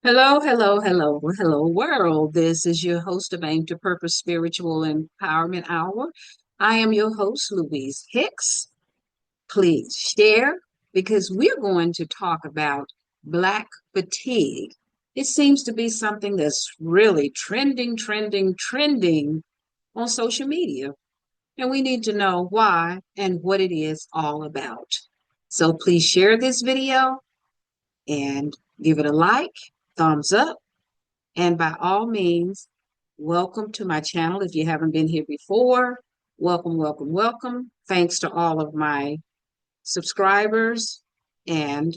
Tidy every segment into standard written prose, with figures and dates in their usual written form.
Hello, hello, hello, hello, world. This is your host of Aim to Purpose Spiritual Empowerment Hour. I am your host, Louise Hicks. Please share because we're going to talk about Black fatigue. It seems to be something that's really trending on social media. And we need to know why and what it is all about. So please share this video and give it a like, thumbs up, and by all means, welcome to my channel. If you haven't been here before, welcome, welcome, welcome. Thanks to all of my subscribers. And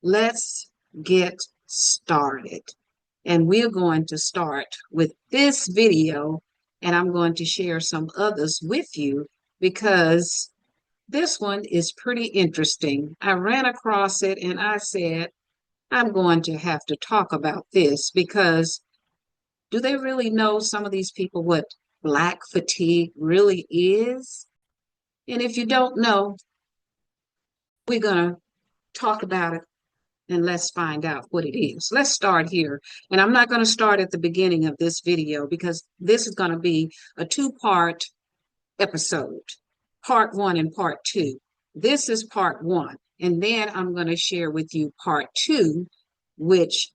let's get started. And we're going to start with this video, and I'm going to share some others with you because this one is pretty interesting. I ran across it and I said, I'm going to have to talk about this because do they really know, some of these people, what Black fatigue really is? And if you don't know, we're going to talk about it and let's find out what it is. Let's start here. And I'm not going to start at the beginning of this video because this is going to be a two-part episode, part one and part two. This is part one. And then I'm going to share with you part two, which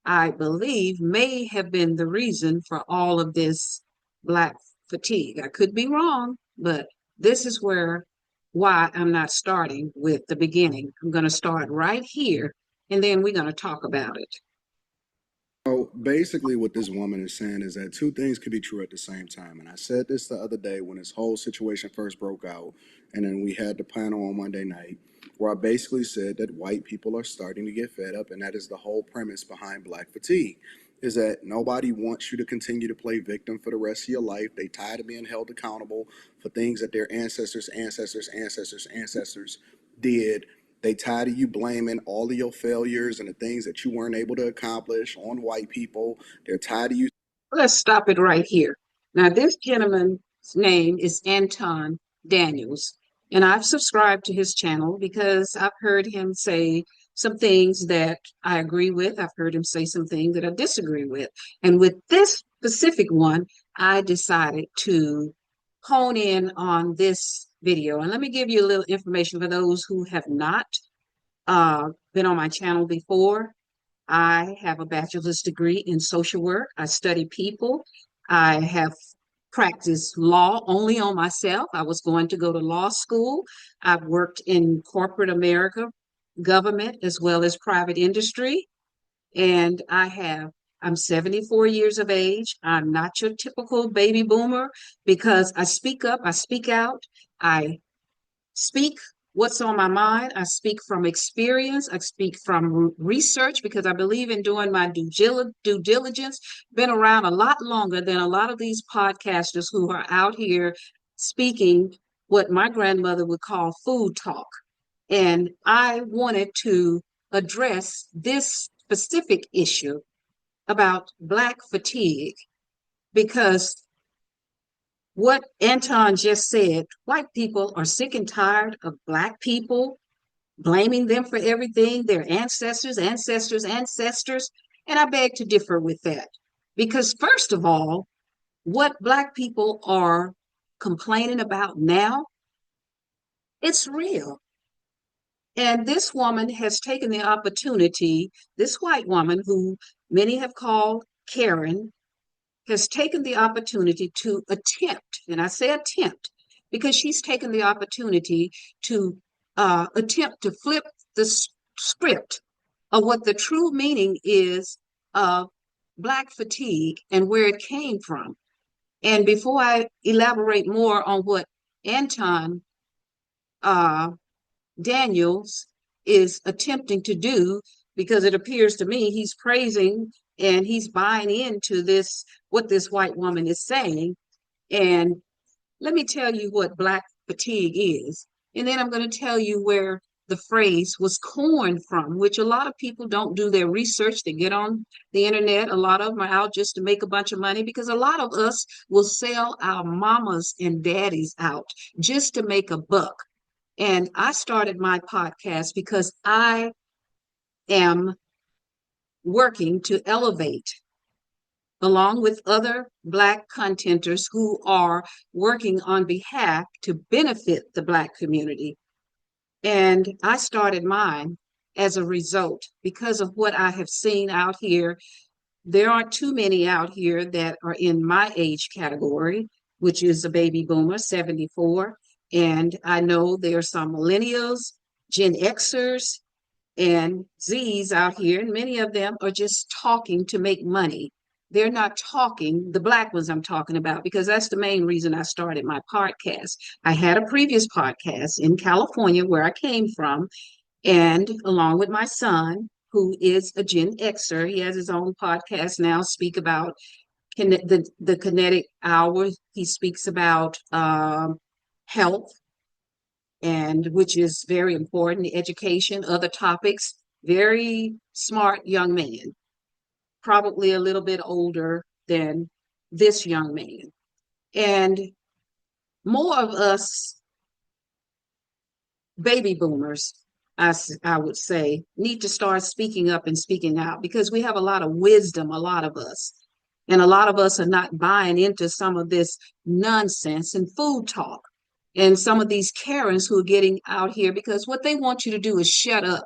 I believe may have been the reason for all of this Black fatigue. I could be wrong, but this is why I'm not starting with the beginning. I'm going to start right here, and then we're going to talk about it. So basically, what this woman is saying is that two things could be true at the same time. And I said this the other day when this whole situation first broke out, and then we had the panel on Monday night, where I basically said that white people are starting to get fed up, and that is the whole premise behind Black fatigue. Is that nobody wants you to continue to play victim for the rest of your life. They tired of being held accountable for things that their ancestors did. They tired of you blaming all of your failures and the things that you weren't able to accomplish on white people. They're tired of you. Let's stop it right here. Now, this gentleman's name is Anton Daniels, and I've subscribed to his channel because I've heard him say some things that I agree with. I've heard him say some things that I disagree with. And with this specific one, I decided to hone in on this video. And let me give you a little information for those who have not been on my channel before. I have a bachelor's degree in social work. I study people. I have practiced law only on myself. I was going to go to law school. I've worked in corporate America, government, as well as private industry. And I'm 74 years of age. I'm not your typical baby boomer because I speak up, I speak out, I speak what's on my mind. I speak from experience. I speak from research because I believe in doing my due diligence. Been around a lot longer than a lot of these podcasters who are out here speaking what my grandmother would call food talk. And I wanted to address this specific issue about Black fatigue because what Anton just said, white people are sick and tired of Black people blaming them for everything, their ancestors. And I beg to differ with that. Because, first of all, what Black people are complaining about now, it's real. And this woman has taken the opportunity, this white woman who many have called Karen, has taken the opportunity to attempt, and I say attempt because she's taken the opportunity to attempt to flip the script of what the true meaning is of Black fatigue and where it came from. And before I elaborate more on what Anton uh, Daniels is attempting to do, because it appears to me he's praising and he's buying into this, what this white woman is saying. And let me tell you what Black fatigue is. And then I'm going to tell you where the phrase was coined from, which a lot of people don't do their research. They get on the internet. A lot of them are out just to make a bunch of money because a lot of us will sell our mamas and daddies out just to make a buck. And I started my podcast because I am working to elevate, along with other Black contenters who are working on behalf to benefit the Black community. And I started mine as a result because of what I have seen out here. There aren't too many out here that are in my age category, which is a baby boomer, 74. And I know there are some millennials, Gen Xers, and Z's out here, and many of them are just talking to make money. They're not talking, the Black ones I'm talking about, because that's the main reason I started my podcast. I had a previous podcast in California where I came from, and along with my son, who is a Gen Xer, he has his own podcast now, speak about the kinetic hour. He speaks about health, and which is very important, education, other topics. Very smart young man, probably a little bit older than this young man. And more of us baby boomers, I would say, need to start speaking up and speaking out because we have a lot of wisdom, a lot of us. And a lot of us are not buying into some of this nonsense and food talk and some of these Karens who are getting out here because what they want you to do is shut up.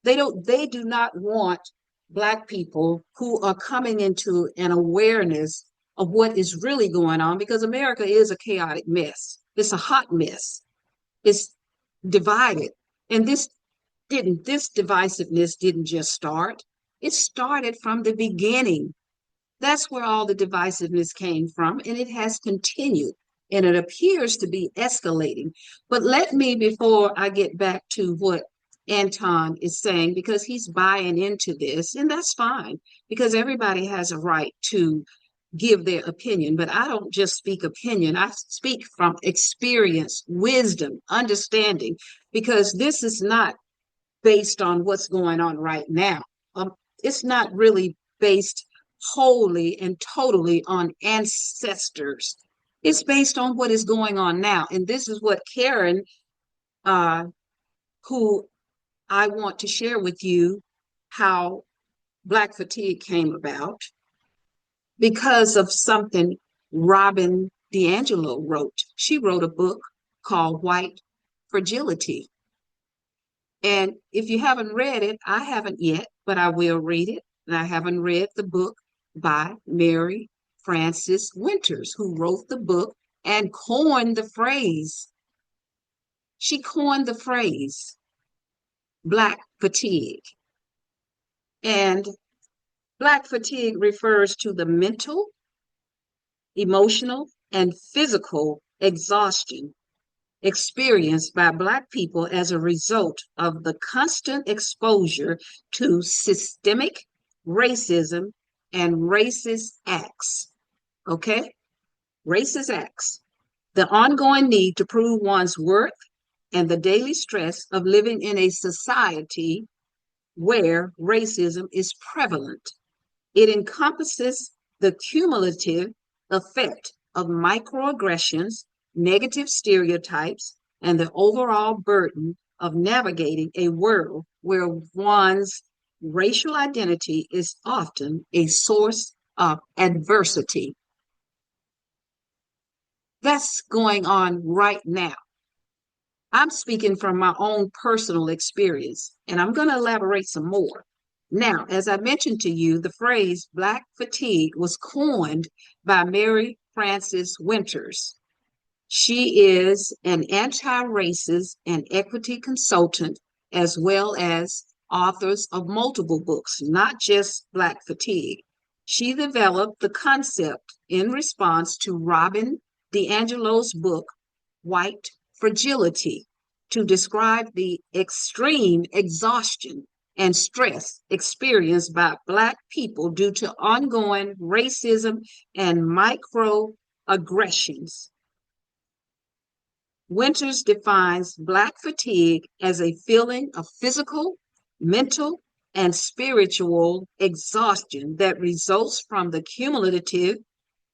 They do not want Black people who are coming into an awareness of what is really going on because America is a chaotic mess. It's a hot mess. It's divided. And this divisiveness didn't just start. It started from the beginning. That's where all the divisiveness came from, and it has continued, and it appears to be escalating. But let me, before I get back to what Anton is saying, because he's buying into this, and that's fine, because everybody has a right to give their opinion, but I don't just speak opinion. I speak from experience, wisdom, understanding, because this is not based on what's going on right now. It's not really based wholly and totally on ancestors. It's based on what is going on now. And this is what Karen, who I want to share with you how Black fatigue came about because of something Robin DiAngelo wrote. She wrote a book called White Fragility. And if you haven't read it, I haven't yet, but I will read it. And I haven't read the book by Mary Frances Winters, who wrote the book and coined the phrase. She coined the phrase Black fatigue. And Black fatigue refers to the mental, emotional, and physical exhaustion experienced by Black people as a result of the constant exposure to systemic racism and racist acts. Okay? Racist acts. The ongoing need to prove one's worth and the daily stress of living in a society where racism is prevalent. It encompasses the cumulative effect of microaggressions, negative stereotypes, and the overall burden of navigating a world where one's racial identity is often a source of adversity. That's going on right now. I'm speaking from my own personal experience, and I'm going to elaborate some more. Now, as I mentioned to you, the phrase Black fatigue was coined by Mary Frances Winters. She is an anti-racist and equity consultant, as well as authors of multiple books, not just Black fatigue. She developed the concept in response to Robin DiAngelo's book, White Fragility, to describe the extreme exhaustion and stress experienced by Black people due to ongoing racism and microaggressions. Winters defines Black fatigue as a feeling of physical, mental, and spiritual exhaustion that results from the cumulative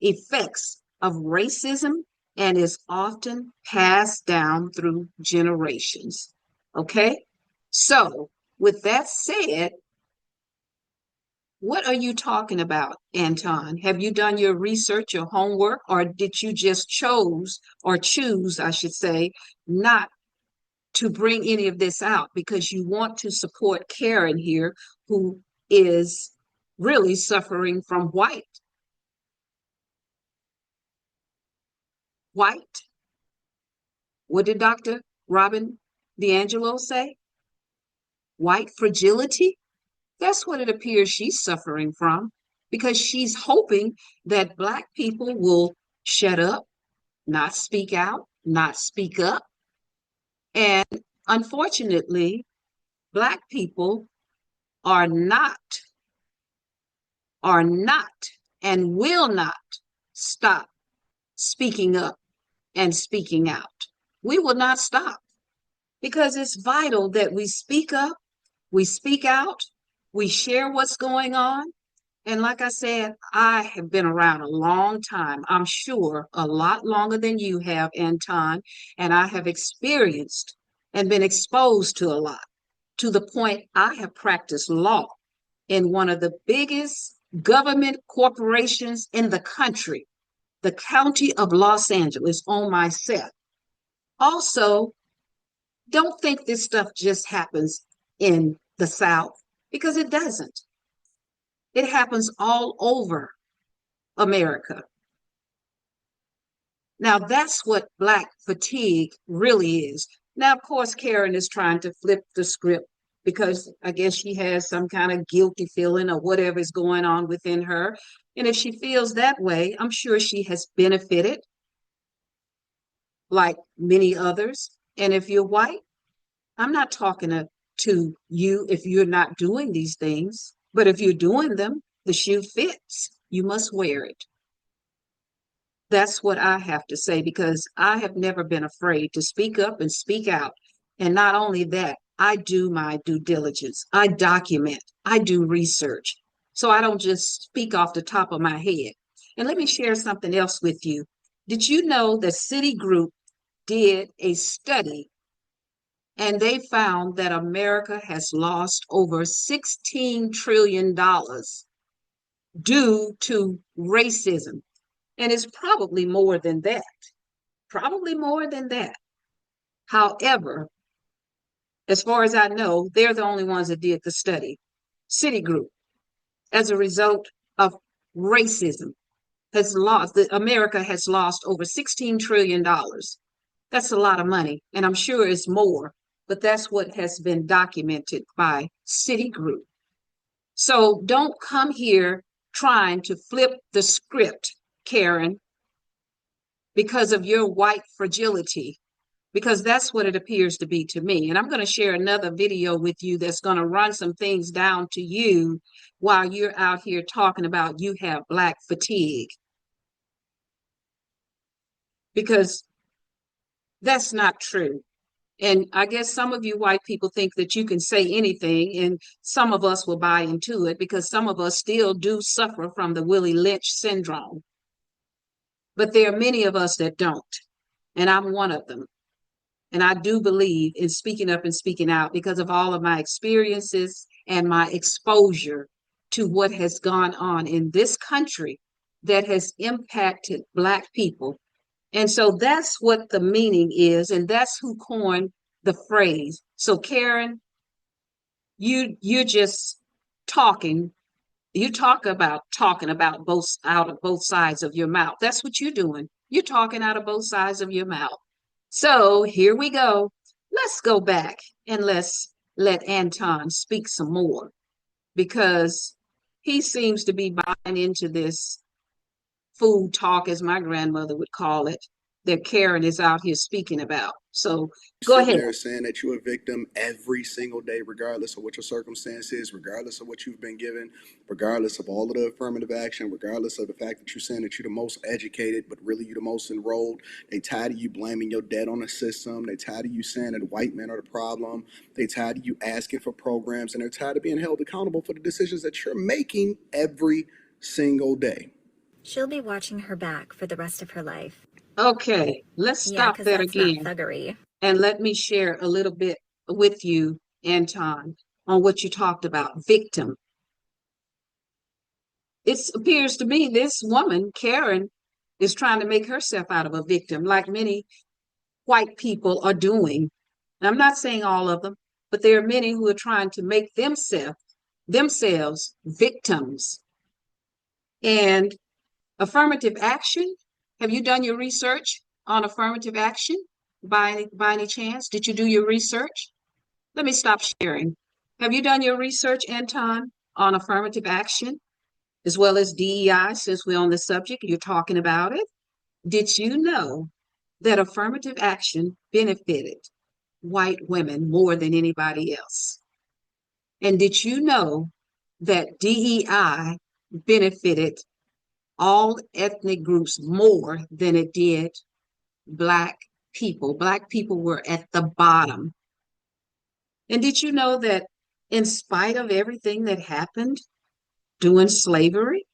effects of racism and is often passed down through generations. Okay? So, with that said, What are you talking about, Anton? Have you done your research, your homework, or did you just choose, I should say, not to bring any of this out because you want to support Karen here, who is really suffering from white. What did Dr. Robin DiAngelo say? White fragility? That's what it appears she's suffering from because she's hoping that Black people will shut up, not speak out, not speak up. And unfortunately, Black people are not, are not, and will not stop speaking up and speaking out. We will not stop because it's vital that we speak up, we speak out, we share what's going on. And like I said, I have been around a long time. I'm sure a lot longer than you have, Anton. And I have experienced and been exposed to a lot, to the point I have practiced law in one of the biggest government corporations in the country, the County of Los Angeles, on myself. Also, don't think this stuff just happens in the South because it doesn't. It happens all over America. Now, that's what Black fatigue really is. Now, of course, Karen is trying to flip the script because I guess she has some kind of guilty feeling or whatever is going on within her. And if she feels that way, I'm sure she has benefited like many others. And if you're white, I'm not talking to you if you're not doing these things, but if you're doing them, the shoe fits. You must wear it. That's what I have to say because I have never been afraid to speak up and speak out. And not only that, I do my due diligence. I document, I do research. So I don't just speak off the top of my head. And let me share something else with you. Did you know that Citigroup did a study and they found that America has lost over $16 trillion due to racism? And it's probably more than that. Probably more than that. However, as far as I know, they're the only ones that did the study. Citigroup, as a result of racism, America has lost over $16 trillion. That's a lot of money, and I'm sure it's more, but that's what has been documented by Citigroup. So don't come here trying to flip the script, Karen, because of your white fragility, because that's what it appears to be to me. And I'm going to share another video with you that's going to run some things down to you while you're out here talking about you have Black fatigue, because that's not true. And I guess some of you white people think that you can say anything, and some of us will buy into it because some of us still do suffer from the Willie Lynch syndrome. But there are many of us that don't, and I'm one of them. And I do believe in speaking up and speaking out because of all of my experiences and my exposure to what has gone on in this country that has impacted Black people. And so that's what the meaning is, and that's who coined the phrase. So Karen, you're just talking. You talking about both out of both sides of your mouth. That's what you're doing. You're talking out of both sides of your mouth. So here we go. Let's go back and let's let Anton speak some more because he seems to be buying into this food talk, as my grandmother would call it, that Karen is out here speaking about. So go Sitting ahead. there saying that you're a victim every single day, regardless of what your circumstance is, regardless of what you've been given, regardless of all of the affirmative action, regardless of the fact that you're saying that you're the most educated, but really you're the most enrolled. They tired of you blaming your debt on the system. They tired of you saying that white men are the problem. They tired of you asking for programs, and they're tired of being held accountable for the decisions that you're making every single day. She'll be watching her back for the rest of her life. Okay, let's Yeah, stop because that that's not again. thuggery. And let me share a little bit with you, Anton, on what you talked about, victim. It appears to me this woman, Karen, is trying to make herself out of a victim, like many white people are doing. And I'm not saying all of them, but there are many who are trying to make themselves victims. And affirmative action, have you done your research on affirmative action by any chance? Did you do your research? Let me stop sharing. Have you done your research, Anton, on affirmative action as well as DEI, since we're on the subject, you're talking about it? Did you know that affirmative action benefited white women more than anybody else? And did you know that DEI benefited all ethnic groups more than it did Black people? Black people were at the bottom. And did you know that in spite of everything that happened during slavery,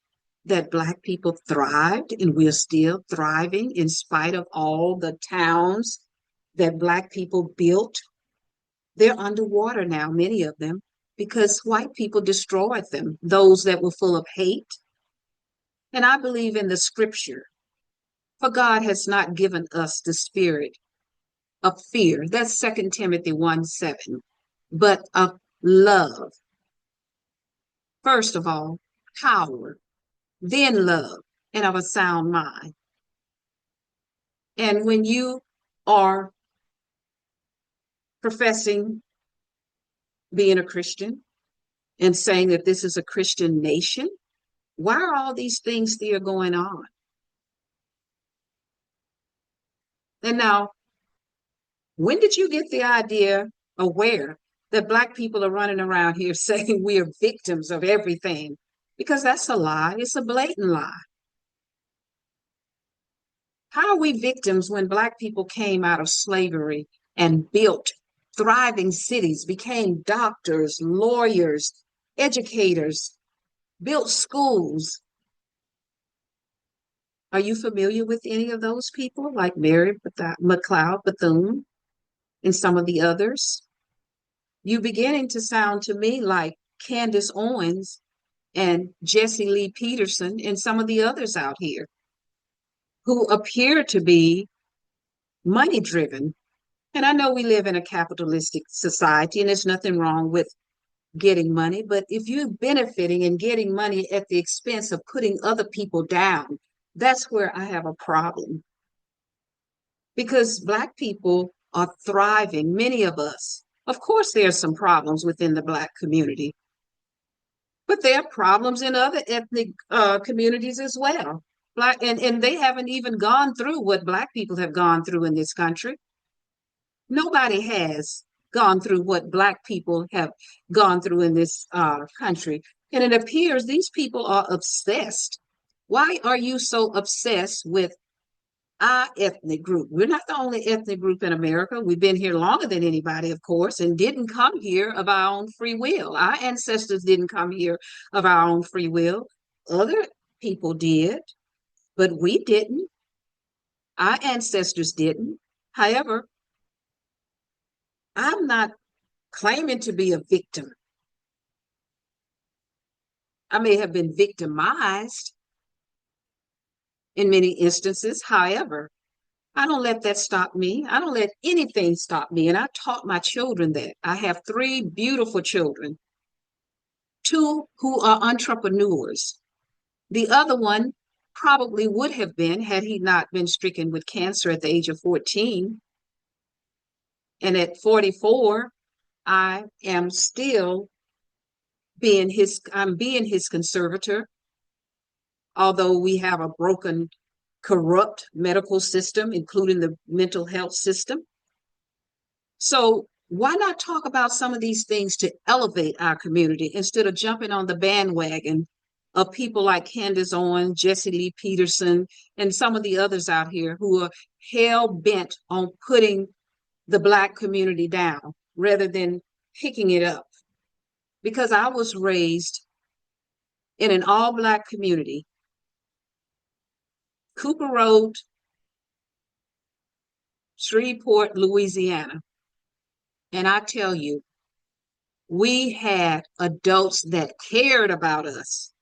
that Black people thrived and we're still thriving in spite of all the towns that Black people built? They're underwater now, many of them, because white people destroyed them, those that were full of hate. And I believe in the scripture, for God has not given us the spirit of fear. That's 2 Timothy 1:7, but of love. First of all, power, then love, and of a sound mind. And when you are professing being a Christian and saying that this is a Christian nation, why are all these things still going on? And now, when did you get the idea, aware that Black people are running around here saying we are victims of everything? Because that's a lie. It's a blatant lie. How are we victims when Black people came out of slavery and built thriving cities, became doctors, lawyers, educators, built schools? Are you familiar with any of those people, like Mary McLeod Bethune and some of the others? You beginning to sound to me like Candace Owens and Jesse Lee Peterson and some of the others out here who appear to be money driven. And I know we live in a capitalistic society and there's nothing wrong with getting money, but if you're benefiting and getting money at the expense of putting other people down, that's where I have a problem. Because Black people are thriving, many of us. Of course, there are some problems within the Black community, but there are problems in other ethnic communities as well. And they haven't even gone through what Black people have gone through in this country. Nobody has gone through what Black people have gone through in this country. And it appears these people are obsessed. Why are you so obsessed with our ethnic group? We're not the only ethnic group in America. We've been here longer than anybody, of course, and didn't come here of our own free will. Our ancestors didn't come here of our own free will. Other people did, but we didn't. Our ancestors didn't. However, I'm not claiming to be a victim. I may have been victimized in many instances. However, I don't let that stop me. I don't let anything stop me. And I taught my children that. I have 3 beautiful children, 2 who are entrepreneurs. The other one probably would have been had he not been stricken with cancer at the age of 14. And at 44, I am still I'm being his conservator, although we have a broken, corrupt medical system, including the mental health system. So why not talk about some of these things to elevate our community instead of jumping on the bandwagon of people like Candace Owens, Jesse Lee Peterson, and some of the others out here who are hell bent on putting the Black community down rather than picking it up? Because I was raised in an all Black community, Cooper Road, Shreveport, Louisiana. And I tell you, we had adults that cared about us.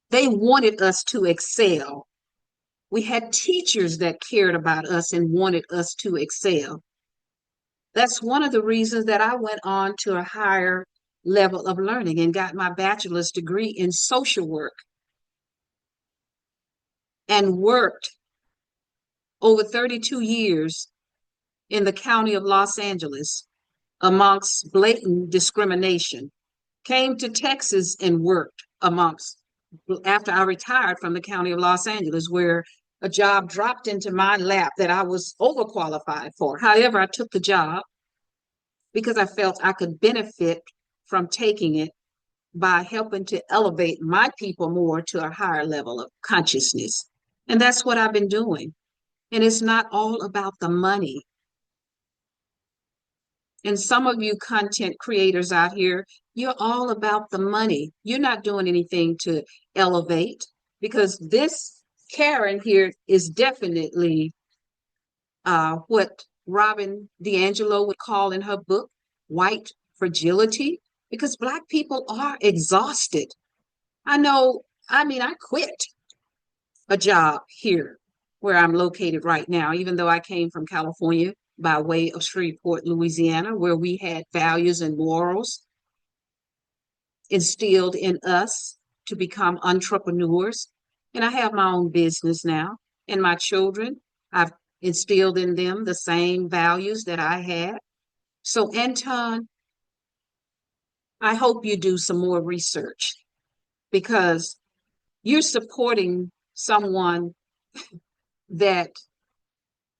They wanted us to excel. We had teachers that cared about us and wanted us to excel. That's one of the reasons that I went on to a higher level of learning and got my bachelor's degree in social work and worked over 32 years in the county of Los Angeles amongst blatant discrimination. Came to Texas and worked amongst, after I retired from the county of Los Angeles, where a job dropped into my lap that I was overqualified for. However, I took the job because I felt I could benefit from taking it by helping to elevate my people more to a higher level of consciousness. And that's what I've been doing. And it's not all about the money. And some of you content creators out here, you're all about the money. You're not doing anything to elevate, because this Karen here is definitely what Robin DiAngelo would call in her book white fragility, because Black people are exhausted. I know, I mean, I quit a job here where I'm located right now, even though I came from California by way of Shreveport, Louisiana, where we had values and morals instilled in us to become entrepreneurs. And I have my own business now. And my children, I've instilled in them the same values that I had. So, Anton, I hope you do some more research, because you're supporting someone that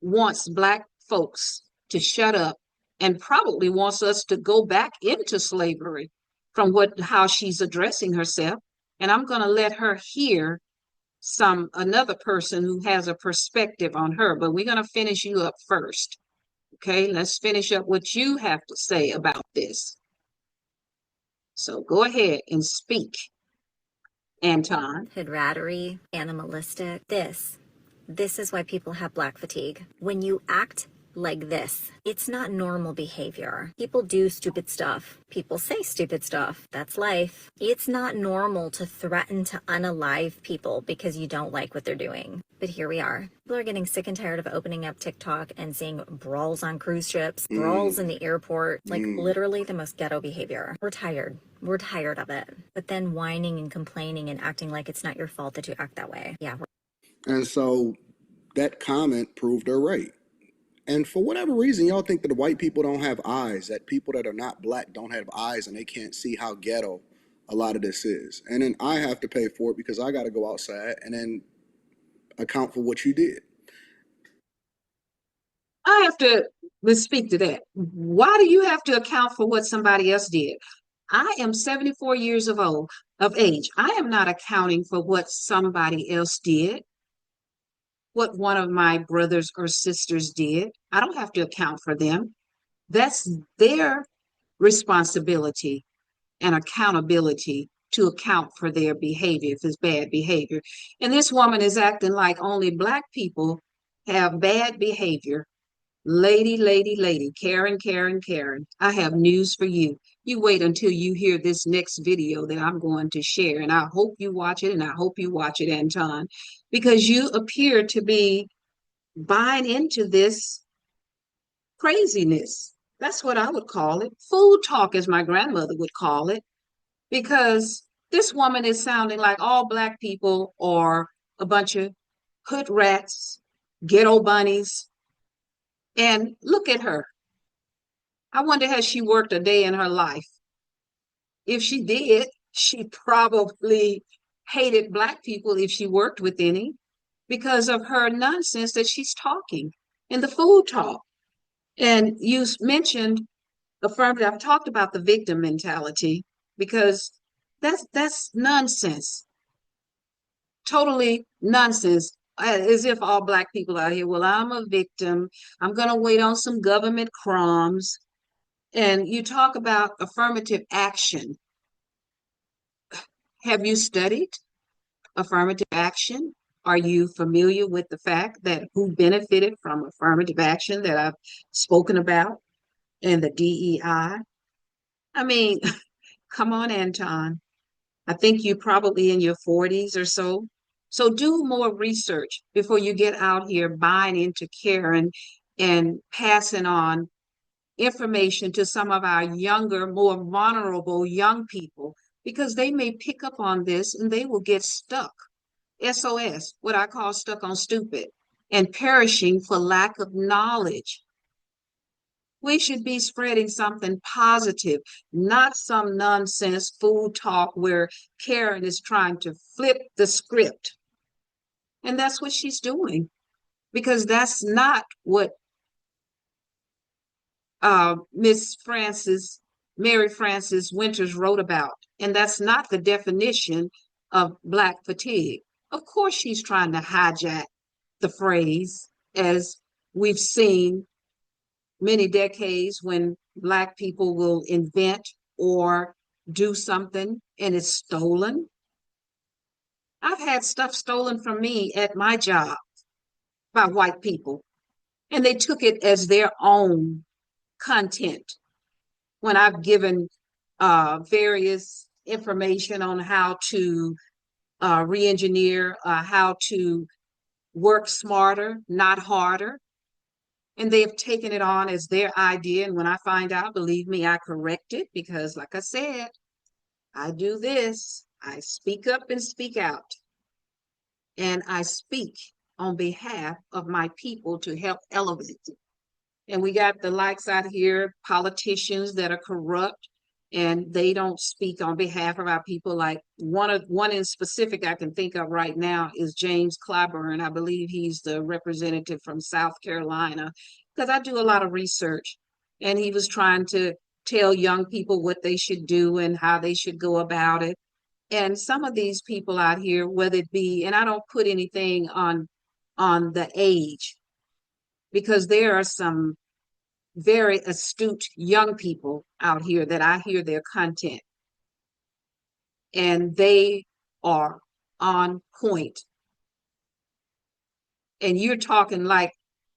wants Black folks to shut up and probably wants us to go back into slavery from how she's addressing herself. And I'm going to let her hear another person who has a perspective on her, but we're going to finish you up first. Okay, let's finish up what you have to say about this. So go ahead and speak, Anton. Rattery, animalistic. This is why people have black fatigue. When you act like this, it's not normal behavior. People do stupid stuff. People say stupid stuff. That's life. It's not normal to threaten to unalive people because you don't like what they're doing. But here we are. People are getting sick and tired of opening up TikTok and seeing brawls on cruise ships, brawls in the airport, like literally the most ghetto behavior. We're tired. We're tired of it. But then whining and complaining and acting like it's not your fault that you act that way. Yeah. And so that comment proved her right. And for whatever reason, y'all think that white people don't have eyes, that people that are not Black don't have eyes, and they can't see how ghetto a lot of this is. And then I have to pay for it because I got to go outside and then account for what you did. I have to let's speak to that. Why do you have to account for what somebody else did? I am 74 years of age. I am not accounting for what somebody else did, what one of my brothers or sisters did. I don't have to account for them. That's their responsibility and accountability to account for their behavior if it's bad behavior. And this woman is acting like only Black people have bad behavior. Lady, Karen, Karen, Karen, I have news for you. You wait until you hear this next video that I'm going to share, and I hope you watch it, and I hope you watch it, Anton, because you appear to be buying into this craziness. That's what I would call it. Food talk, as my grandmother would call it, because this woman is sounding like all Black people are a bunch of hood rats, ghetto bunnies. And look at her. I wonder, has she worked a day in her life? If she did, she probably hated Black people if she worked with any, because of her nonsense that she's talking in the food talk. And you mentioned affirmative. I've talked about the victim mentality, because that's nonsense. Totally nonsense. As if all Black people out here, well, I'm a victim. I'm going to wait on some government crumbs. And you talk about affirmative action. Have you studied affirmative action? Are you familiar with the fact that who benefited from affirmative action that I've spoken about and the DEI? I mean, come on, Anton. I think you're probably in your 40s or so. So do more research before you get out here buying into care and passing on information to some of our younger, more vulnerable young people, because they may pick up on this and they will get stuck. SOS, what I call stuck on stupid, and perishing for lack of knowledge. We should be spreading something positive, not some nonsense food talk where Karen is trying to flip the script. And that's what she's doing, because that's not what Miss Frances, Mary Frances Winters wrote about. And that's not the definition of Black fatigue. Of course, she's trying to hijack the phrase, as we've seen many decades when Black people will invent or do something and it's stolen. I've had stuff stolen from me at my job by white people, and they took it as their own content when I've given various information on how to re-engineer, how to work smarter, not harder. And they have taken it on as their idea. And when I find out, believe me, I correct it, because like I said, I do this. I speak up and speak out. And I speak on behalf of my people to help elevate it. And we got the likes out here, politicians that are corrupt, and they don't speak on behalf of our people. Like one in specific I can think of right now is James Clyburn. I believe he's the representative from South Carolina, because I do a lot of research. And he was trying to tell young people what they should do and how they should go about it. And some of these people out here, whether it be, and I don't put anything on the age, because there are some very astute young people out here that I hear their content, and they are on point. And you're talking like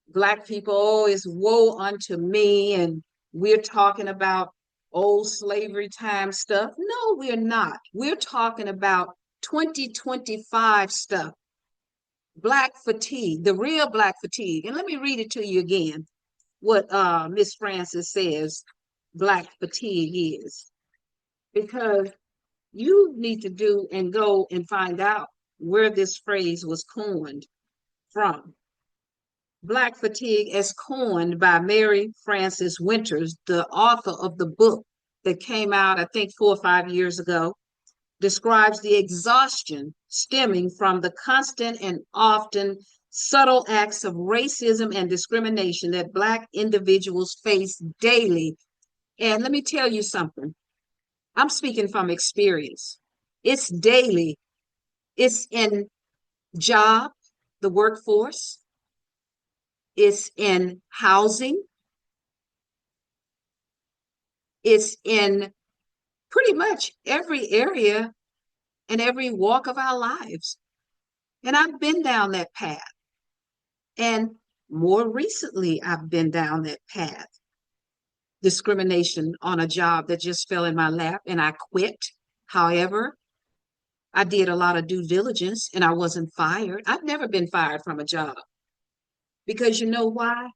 Black people, oh, it's woe unto me, and we're talking about old slavery time stuff. No, we're not. We're talking about 2025 stuff. Black fatigue, the real Black fatigue. And let me read it to you again, what Miss Frances says Black fatigue is, because you need to do and go and find out where this phrase was coined from. Black fatigue, as coined by Mary Frances Winters, the author of the book that came out, I think, 4 or 5 years ago, describes the exhaustion stemming from the constant and often subtle acts of racism and discrimination that Black individuals face daily. And let me tell you something. I'm speaking from experience. It's daily. It's in job, the workforce. It's in housing. It's in pretty much every area and every walk of our lives. And I've been down that path. And more recently, I've been down that path. Discrimination on a job that just fell in my lap and I quit. However, I did a lot of due diligence and I wasn't fired. I've never been fired from a job, because you know why?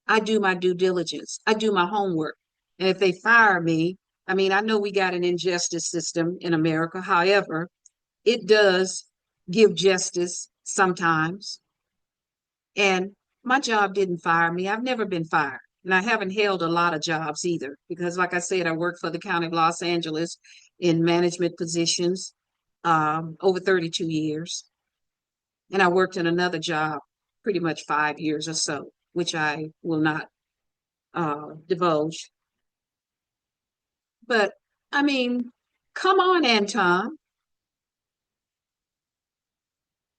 I do my due diligence. I do my homework. And if they fire me, I mean, I know we got an injustice system in America. However, it does give justice sometimes. And my job didn't fire me. I've never been fired. And I haven't held a lot of jobs either, because like I said, I worked for the County of Los Angeles in management positions over 32 years. And I worked in another job pretty much 5 years or so, which I will not divulge. But I mean, come on, Anton.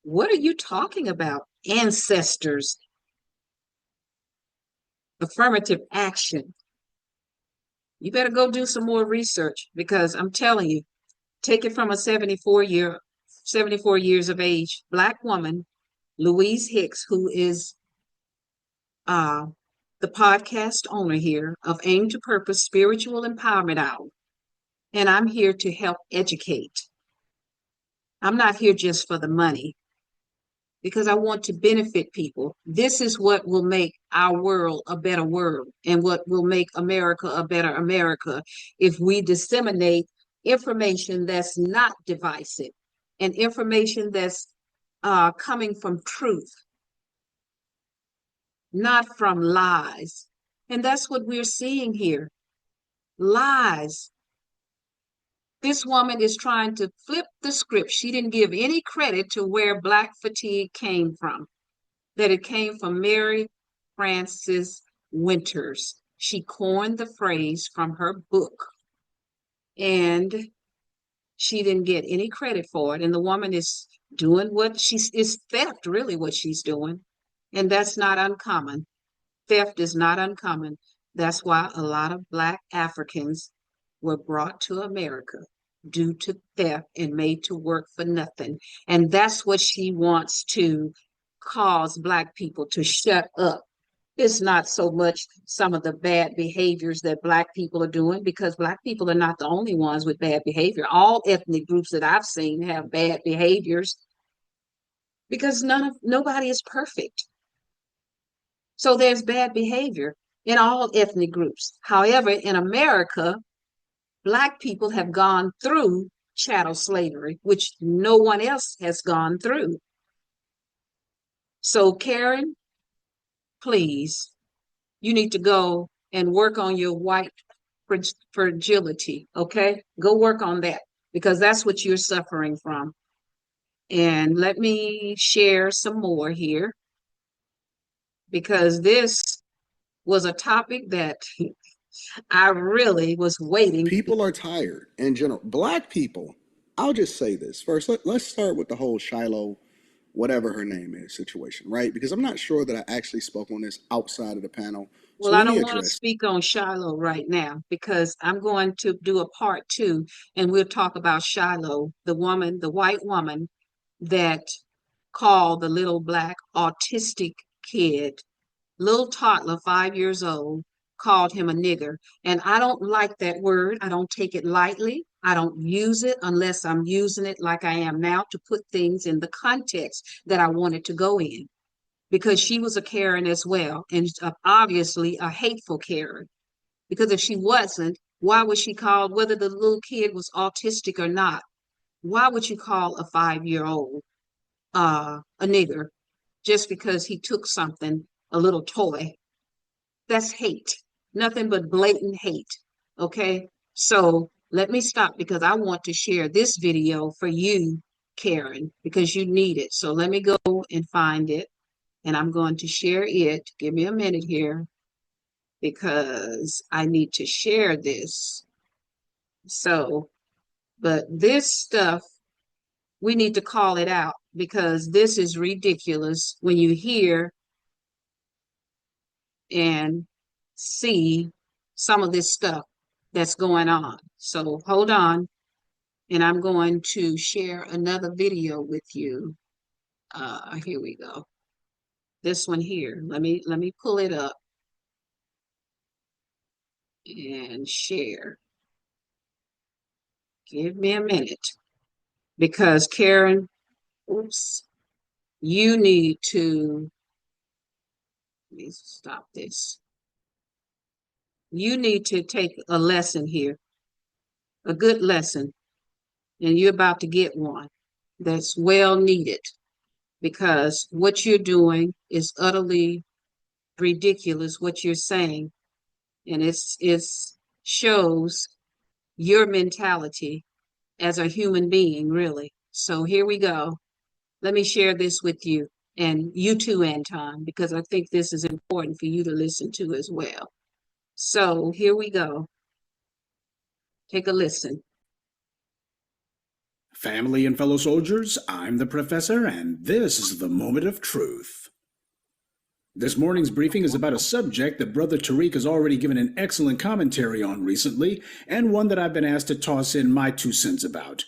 What are you talking about? Ancestors, affirmative action. You better go do some more research, because I'm telling you, take it from a 74 years of age Black woman, Louise Hicks, who is the podcast owner here of Aim to Purpose Spiritual Empowerment Hour. and I'm here to help educate. I'm not here just for the money because I want to benefit people. This is what will make our world a better world and what will make America a better America if we disseminate information that's not divisive and information that's coming from truth, not from lies. And that's what we're seeing here. Lies. This woman is trying to flip the script. She didn't give any credit to where black fatigue came from, that it came from Mary Frances Winters. She coined the phrase from her book, and she didn't get any credit for it. And the woman is doing what she's, is theft, really, what she's doing. And that's not uncommon. Theft is not uncommon. That's why a lot of Black Africans were brought to America due to theft and made to work for nothing. And that's what she wants to cause Black people to shut up. It's not so much some of the bad behaviors that Black people are doing, because Black people are not the only ones with bad behavior. All ethnic groups that I've seen have bad behaviors because nobody is perfect. So there's bad behavior in all ethnic groups. However, in America, Black people have gone through chattel slavery, which no one else has gone through. So Karen, please, you need to go and work on your white fragility, okay? Go work on that, because that's what you're suffering from. And let me share some more here, because this was a topic that I really was waiting. People are tired in general. Black people, I'll just say this first. Let's start with the whole Shiloh, whatever her name is, situation, right? Because I'm not sure that I actually spoke on this outside of the panel. Well, I don't want to speak on Shiloh right now, because I'm going to do a part 2, and we'll talk about Shiloh, the woman, the white woman that called the little Black autistic kid, little toddler, 5 years old, called him a nigger. And I don't like that word. I don't take it lightly. I don't use it unless I'm using it like I am now, to put things in the context that I want it to go in, because she was a Karen as well, and obviously a hateful Karen. Because if she wasn't, why was she called, whether the little kid was autistic or not, why would you call a 5-year-old a nigger just because he took something, a little toy? That's hate, nothing but blatant hate. Okay, so let me stop, because I want to share this video for you, Karen, because you need it. So let me go and find it, and I'm going to share it. Give me a minute here, because I need to share this. So, but this stuff, we need to call it out, because this is ridiculous when you hear and see some of this stuff that's going on. So hold on, and I'm going to share another video with you. Here we go. This one here. Let me pull it up and share. Give me a minute, because Karen, oops, you need to, let me stop this. You need to take a lesson here, a good lesson, and you're about to get one that's well needed, because what you're doing is utterly ridiculous, what you're saying, and it shows your mentality as a human being, really. So here we go. Let me share this with you, and you too, Anton, because I think this is important for you to listen to as well. So here we go. Take a listen. Family and fellow soldiers, I'm the professor, and this is the moment of truth. This morning's briefing is about a subject that Brother Tariq has already given an excellent commentary on recently, and one that I've been asked to toss in my 2 cents about.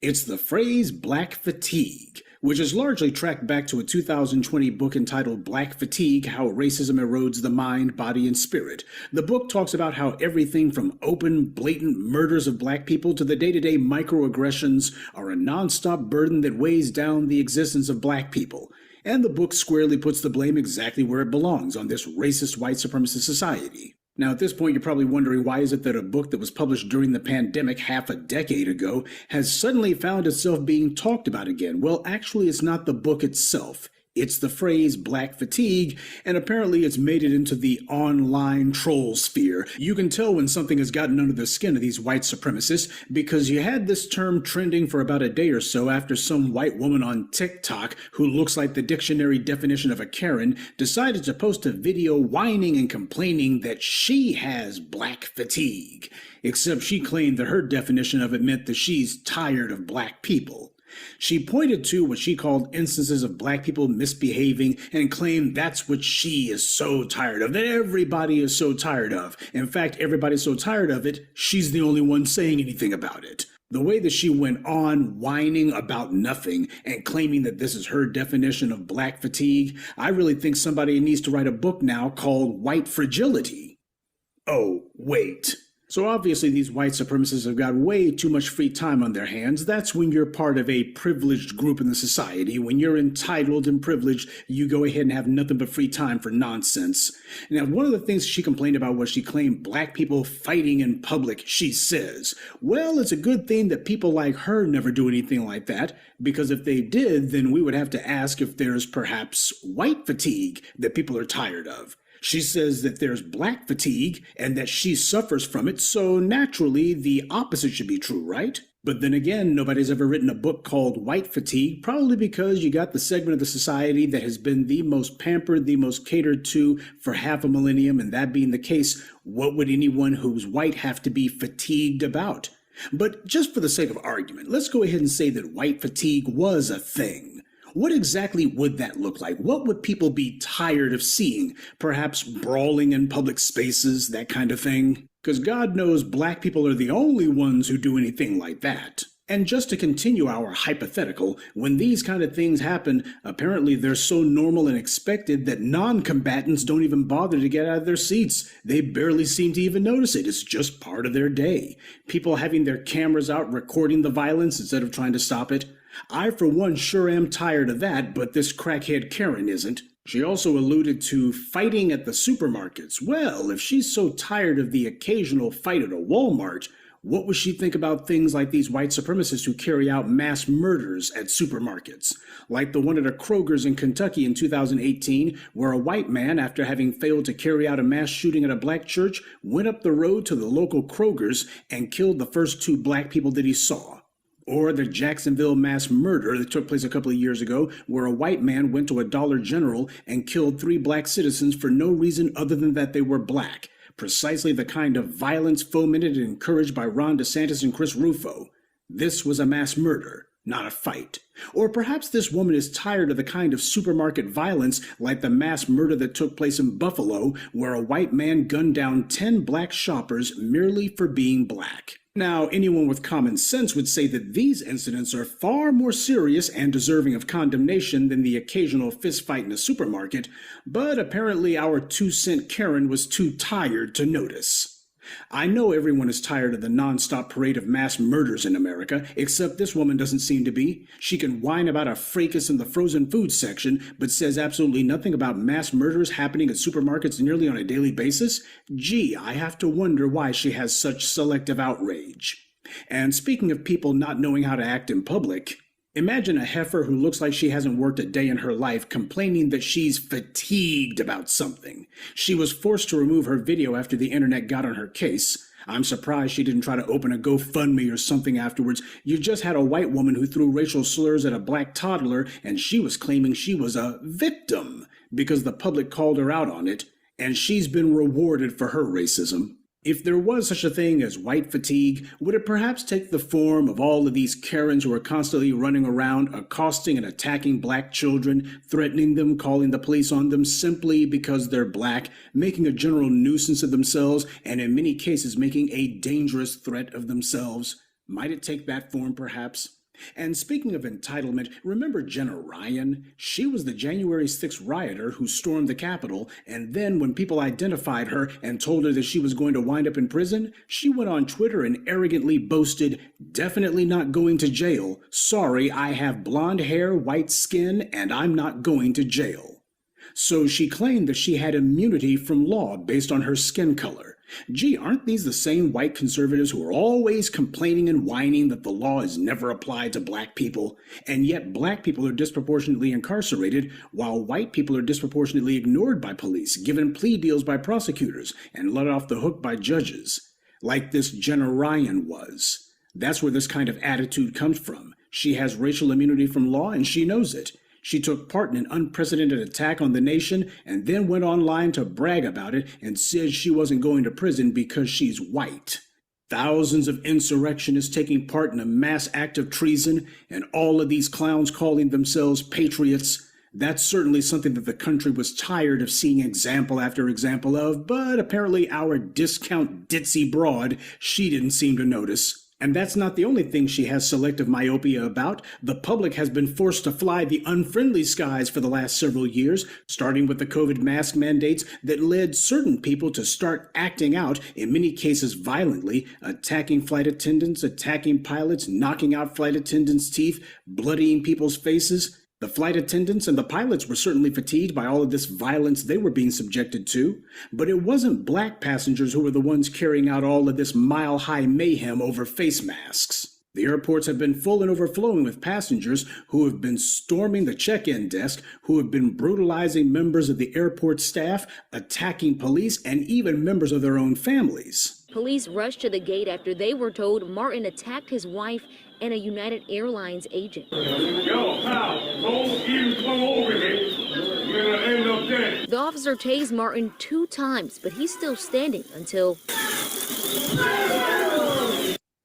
It's the phrase black fatigue, which is largely tracked back to a 2020 book entitled Black Fatigue, How Racism Erodes the Mind, Body, and Spirit. The book talks about how everything from open, blatant murders of black people to the day-to-day microaggressions are a nonstop burden that weighs down the existence of black people. And the book squarely puts the blame exactly where it belongs, on this racist white supremacist society. Now, at this point, you're probably wondering, why is it that a book that was published during the pandemic half a decade ago has suddenly found itself being talked about again? Well, actually, it's not the book itself. It's the phrase black fatigue, and apparently it's made it into the online troll sphere. You can tell when something has gotten under the skin of these white supremacists, because you had this term trending for about a day or so after some white woman on TikTok, who looks like the dictionary definition of a Karen, decided to post a video whining and complaining that she has black fatigue. Except she claimed that her definition of it meant that she's tired of black people. She pointed to what she called instances of black people misbehaving and claimed that's what she is so tired of, that everybody is so tired of. In fact, everybody's so tired of it, she's the only one saying anything about it. The way that she went on whining about nothing and claiming that this is her definition of black fatigue, I really think somebody needs to write a book now called White Fragility. Oh, wait. So obviously these white supremacists have got way too much free time on their hands. That's when you're part of a privileged group in the society. When you're entitled and privileged, you go ahead and have nothing but free time for nonsense. Now, one of the things she complained about was she claimed black people fighting in public, she says. Well, it's a good thing that people like her never do anything like that, because if they did, then we would have to ask if there's perhaps white fatigue that people are tired of. She says that there's black fatigue and that she suffers from it, so naturally the opposite should be true, right? But then again, nobody's ever written a book called White Fatigue, probably because you got the segment of the society that has been the most pampered, the most catered to for half a millennium, and that being the case, what would anyone who's white have to be fatigued about? But just for the sake of argument, let's go ahead and say that white fatigue was a thing. What exactly would that look like? What would people be tired of seeing? Perhaps brawling in public spaces, that kind of thing? Because God knows black people are the only ones who do anything like that. And just to continue our hypothetical, when these kind of things happen, apparently they're so normal and expected that non-combatants don't even bother to get out of their seats. They barely seem to even notice it. It's just part of their day. People having their cameras out recording the violence instead of trying to stop it. I, for one, sure am tired of that, but this crackhead Karen isn't. She also alluded to fighting at the supermarkets. Well, if she's so tired of the occasional fight at a Walmart, what would she think about things like these white supremacists who carry out mass murders at supermarkets? Like the one at a Kroger's in Kentucky in 2018, where a white man, after having failed to carry out a mass shooting at a black church, went up the road to the local Kroger's and killed the first 2 black people that he saw. Or the Jacksonville mass murder that took place a couple of years ago, where a white man went to a Dollar General and killed 3 black citizens for no reason other than that they were black. Precisely the kind of violence fomented and encouraged by Ron DeSantis and Chris Rufo. This was a mass murder, not a fight. Or perhaps this woman is tired of the kind of supermarket violence like the mass murder that took place in Buffalo, where a white man gunned down 10 black shoppers merely for being black. Now, anyone with common sense would say that these incidents are far more serious and deserving of condemnation than the occasional fistfight in a supermarket, but apparently our 2-cent Karen was too tired to notice. I know everyone is tired of the nonstop parade of mass murders in America, except this woman doesn't seem to be. She can whine about a fracas in the frozen food section, but says absolutely nothing about mass murders happening at supermarkets nearly on a daily basis. Gee, I have to wonder why she has such selective outrage. And speaking of people not knowing how to act in public, imagine a heifer who looks like she hasn't worked a day in her life complaining that she's fatigued about something. She was forced to remove her video after the internet got on her case. I'm surprised she didn't try to open a GoFundMe or something afterwards. You just had a white woman who threw racial slurs at a black toddler, and she was claiming she was a victim because the public called her out on it, and she's been rewarded for her racism. If there was such a thing as white fatigue, would it perhaps take the form of all of these Karens who are constantly running around accosting and attacking black children, threatening them, calling the police on them simply because they're black, making a general nuisance of themselves, and in many cases making a dangerous threat of themselves? Might it take that form, perhaps? And speaking of entitlement, remember Jenna Ryan? She was the January 6th rioter who stormed the Capitol, and then when people identified her and told her that she was going to wind up in prison, she went on Twitter and arrogantly boasted, "Definitely not going to jail. Sorry, I have blonde hair, white skin, and I'm not going to jail." So she claimed that she had immunity from law based on her skin color. Gee, aren't these the same white conservatives who are always complaining and whining that the law is never applied to black people, and yet black people are disproportionately incarcerated, while white people are disproportionately ignored by police, given plea deals by prosecutors, and let off the hook by judges, like this Jenna Ryan was? That's where this kind of attitude comes from. She has racial immunity from law, and she knows it. She took part in an unprecedented attack on the nation and then went online to brag about it and said she wasn't going to prison because she's white. Thousands of insurrectionists taking part in a mass act of treason, and all of these clowns calling themselves patriots. That's certainly something that the country was tired of seeing example after example of, but apparently our discount ditzy broad, she didn't seem to notice. And that's not the only thing she has selective myopia about. The public has been forced to fly the unfriendly skies for the last several years, starting with the COVID mask mandates that led certain people to start acting out, in many cases violently, attacking flight attendants, attacking pilots, knocking out flight attendants' teeth, bloodying people's faces. The flight attendants and the pilots were certainly fatigued by all of this violence they were being subjected to, but it wasn't black passengers who were the ones carrying out all of this mile-high mayhem over face masks. The airports have been full and overflowing with passengers who have been storming the check-in desk, who have been brutalizing members of the airport staff, attacking police, and even members of their own families. Police rushed to the gate after they were told Martin attacked his wife and a United Airlines agent. Yo, pal, don't even come over here. You're gonna end up dead. The officer tased Martin 2 times, but he's still standing until...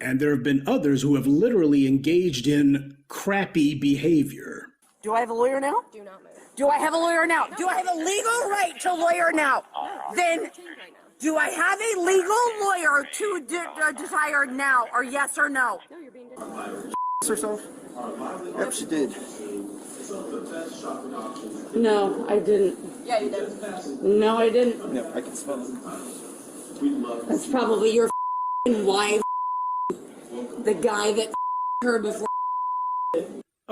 And there have been others who have literally engaged in crappy behavior. Do I have a lawyer now? Do not move. Do I have a lawyer now? Do I have a legal right to a lawyer now? Then do I have a legal lawyer to desire now, or yes or no? No, you're being herself? Yep, she did. No, I didn't. Yeah, you did. No, I didn't. Yep, I can smell it. That's probably your wife, the guy that her before.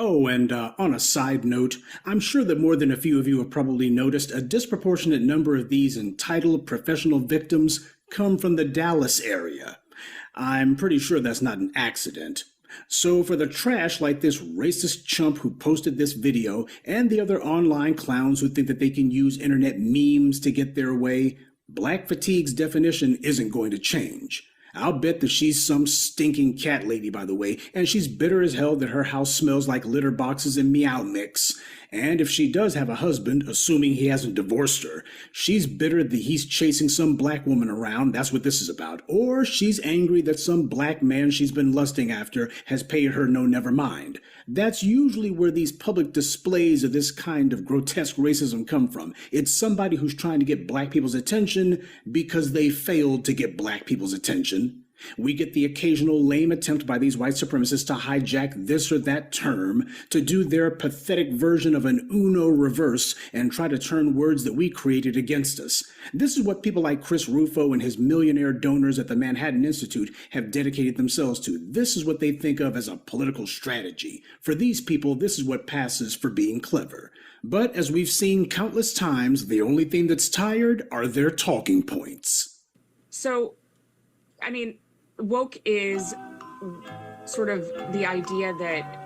Oh, and on a side note, I'm sure that more than a few of you have probably noticed a disproportionate number of these entitled professional victims come from the Dallas area. I'm pretty sure that's not an accident. So for the trash like this racist chump who posted this video and the other online clowns who think that they can use internet memes to get their way, black fatigue's definition isn't going to change. I'll bet that she's some stinking cat lady, by the way, and she's bitter as hell that her house smells like litter boxes and meow mix. And if she does have a husband, assuming he hasn't divorced her, she's bitter that he's chasing some black woman around, that's what this is about. Or she's angry that some black man she's been lusting after has paid her no never mind. That's usually where these public displays of this kind of grotesque racism come from. It's somebody who's trying to get black people's attention because they failed to get black people's attention. We get the occasional lame attempt by these white supremacists to hijack this or that term, to do their pathetic version of an Uno reverse and try to turn words that we created against us. This is what people like Chris Rufo and his millionaire donors at the Manhattan Institute have dedicated themselves to. This is what they think of as a political strategy. For these people, this is what passes for being clever. But as we've seen countless times, the only thing that's tired are their talking points. So, I mean, woke is sort of the idea that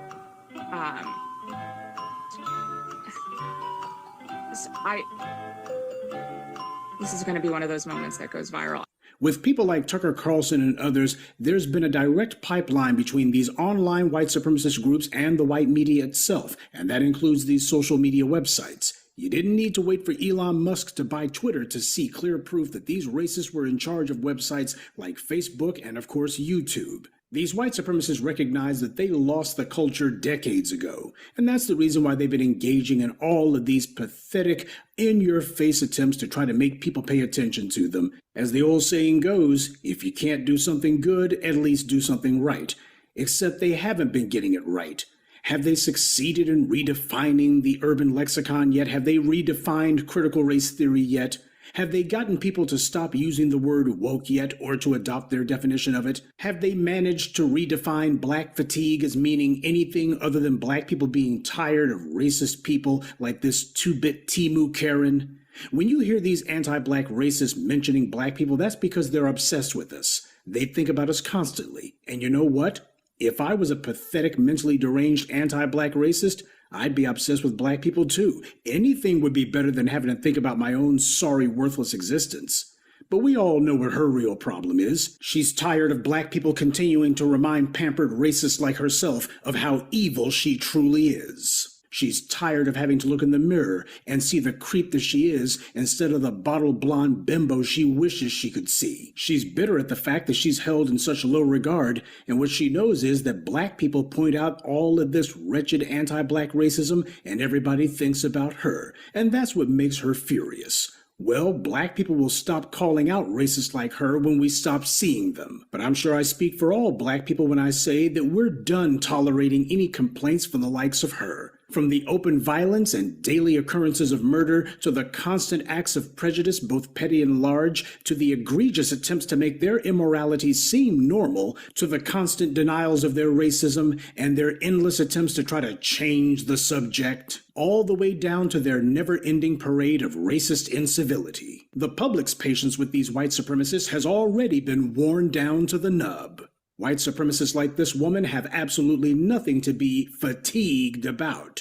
this is going to be one of those moments that goes viral. With people like Tucker Carlson and others, there's been a direct pipeline between these online white supremacist groups and the white media itself, and that includes these social media websites. You didn't need to wait for Elon Musk to buy Twitter to see clear proof that these racists were in charge of websites like Facebook and, of course, YouTube. These white supremacists recognize that they lost the culture decades ago, and that's the reason why they've been engaging in all of these pathetic, in-your-face attempts to try to make people pay attention to them. As the old saying goes, if you can't do something good, at least do something right. Except they haven't been getting it right. Have they succeeded in redefining the urban lexicon yet? Have they redefined critical race theory yet? Have they gotten people to stop using the word woke yet, or to adopt their definition of it? Have they managed to redefine black fatigue as meaning anything other than black people being tired of racist people like this 2-bit Timu Karen? When you hear these anti-black racists mentioning black people, that's because they're obsessed with us. They think about us constantly. And you know what? If I was a pathetic, mentally deranged anti-black racist, I'd be obsessed with black people too. Anything would be better than having to think about my own sorry, worthless existence. But we all know what her real problem is. She's tired of black people continuing to remind pampered racists like herself of how evil she truly is. She's tired of having to look in the mirror and see the creep that she is instead of the bottle blonde bimbo she wishes she could see. She's bitter at the fact that she's held in such low regard, and what she knows is that black people point out all of this wretched anti-black racism and everybody thinks about her, and that's what makes her furious. Well, black people will stop calling out racists like her when we stop seeing them. But I'm sure I speak for all black people when I say that we're done tolerating any complaints from the likes of her. From the open violence and daily occurrences of murder, to the constant acts of prejudice, both petty and large, to the egregious attempts to make their immorality seem normal, to the constant denials of their racism and their endless attempts to try to change the subject, all the way down to their never-ending parade of racist incivility. The public's patience with these white supremacists has already been worn down to the nub. White supremacists like this woman have absolutely nothing to be fatigued about.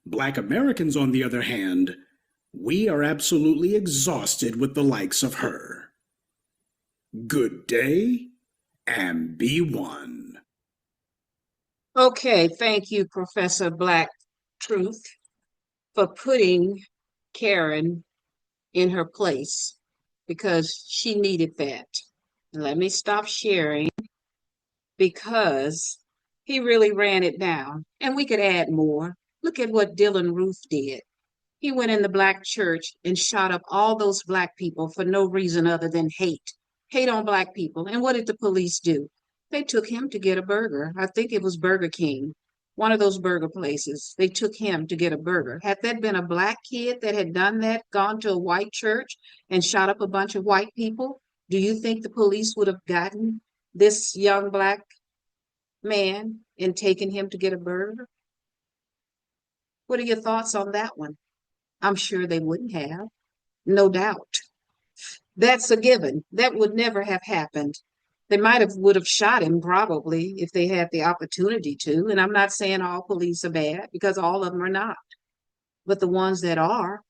Black Americans, on the other hand, we are absolutely exhausted with the likes of her. Good day, and be one. Okay, thank you, Professor Black Truth, for putting Karen in her place, because she needed that. Let me stop sharing, because he really ran it down. And we could add more. Look at what Dylan Roof did. He went in the black church and shot up all those black people for no reason other than hate. Hate on black people. And what did the police do? They took him to get a burger. I think it was Burger King, one of those burger places. They took him to get a burger. Had that been a black kid that had done that, gone to a white church and shot up a bunch of white people, do you think the police would have gotten this young black man and taken him to get a burger? What are your thoughts on that one? I'm sure they wouldn't have, no doubt. That's a given. That would never have happened. They would have shot him probably if they had the opportunity to. And I'm not saying all police are bad, because all of them are not. But the ones that are,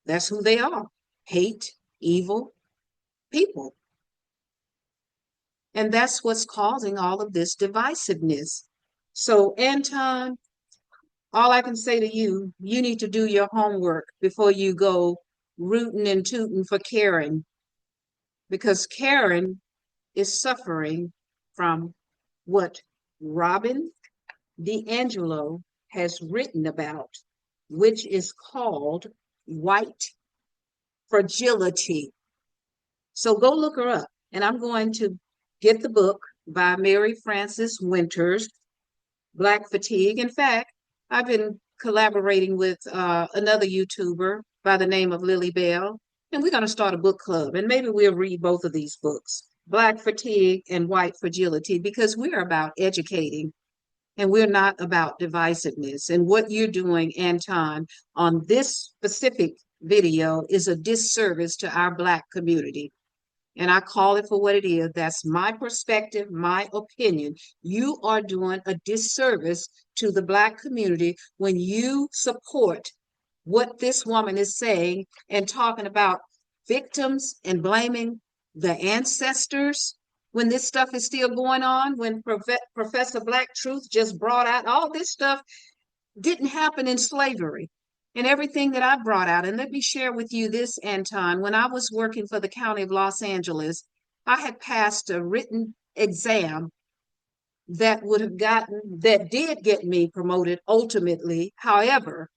that's who they are. Hate, evil people. And that's what's causing all of this divisiveness. So, Anton, all I can say to you, you need to do your homework before you go rooting and tooting for Karen, because Karen is suffering from what Robin DiAngelo has written about, which is called white fragility. So go look her up. And I'm going to get the book by Mary Frances Winters, Black Fatigue. In fact, I've been collaborating with another YouTuber by the name of Lily Bell, and we're going to start a book club, and maybe we'll read both of these books, Black Fatigue and White Fragility, because we're about educating and we're not about divisiveness. And what you're doing, Anton, on this specific video is a disservice to our Black community. And I call it for what it is. That's my perspective, my opinion. You are doing a disservice to the Black community when you support what this woman is saying and talking about victims and blaming the ancestors when this stuff is still going on, when Professor Black Truth just brought out all this stuff didn't happen in slavery. And everything that I brought out, and let me share with you this, Anton, when I was working for the County of Los Angeles, I had passed a written exam that did get me promoted ultimately. However,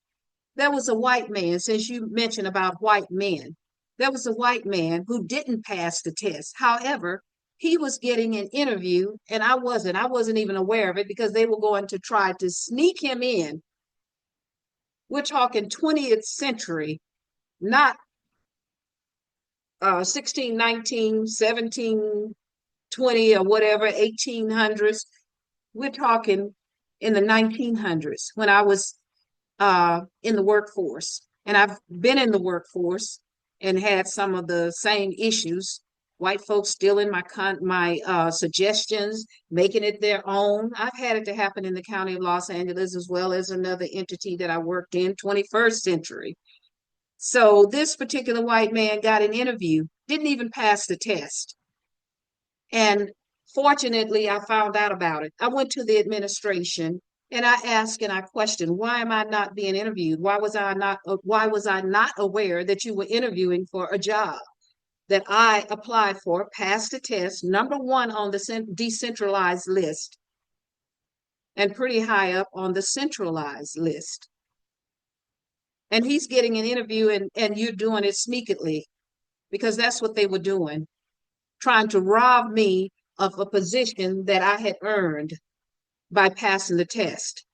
there was a white man, since you mentioned about white men, there was a white man who didn't pass the test. However, he was getting an interview and I wasn't even aware of it because they were going to try to sneak him in. We're talking 20th century, not 16, 19, 17, 20 or whatever, 1800s. We're talking in the 1900s when I was in the workforce. And I've been in the workforce and had some of the same issues. White folks stealing my suggestions, making it their own. I've had it to happen in the county of Los Angeles as well as another entity that I worked in, 21st century. So this particular white man got an interview, didn't even pass the test. And fortunately, I found out about it. I went to the administration and I asked and I questioned, why am I not being interviewed? Why was I not aware that you were interviewing for a job that I applied for, passed the test, number one on the decentralized list, and pretty high up on the centralized list. And he's getting an interview and you're doing it sneakily, because that's what they were doing, trying to rob me of a position that I had earned by passing the test.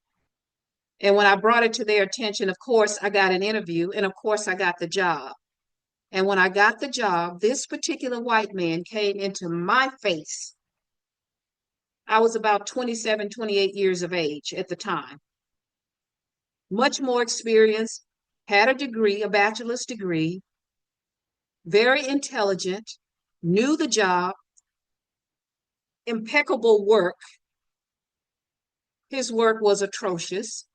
And when I brought it to their attention, of course, I got an interview and of course I got the job. And when I got the job, this particular white man came into my face. I was about 27, 28 years of age at the time. Much more experience, had a degree, a bachelor's degree, very intelligent, knew the job, impeccable work. His work was atrocious.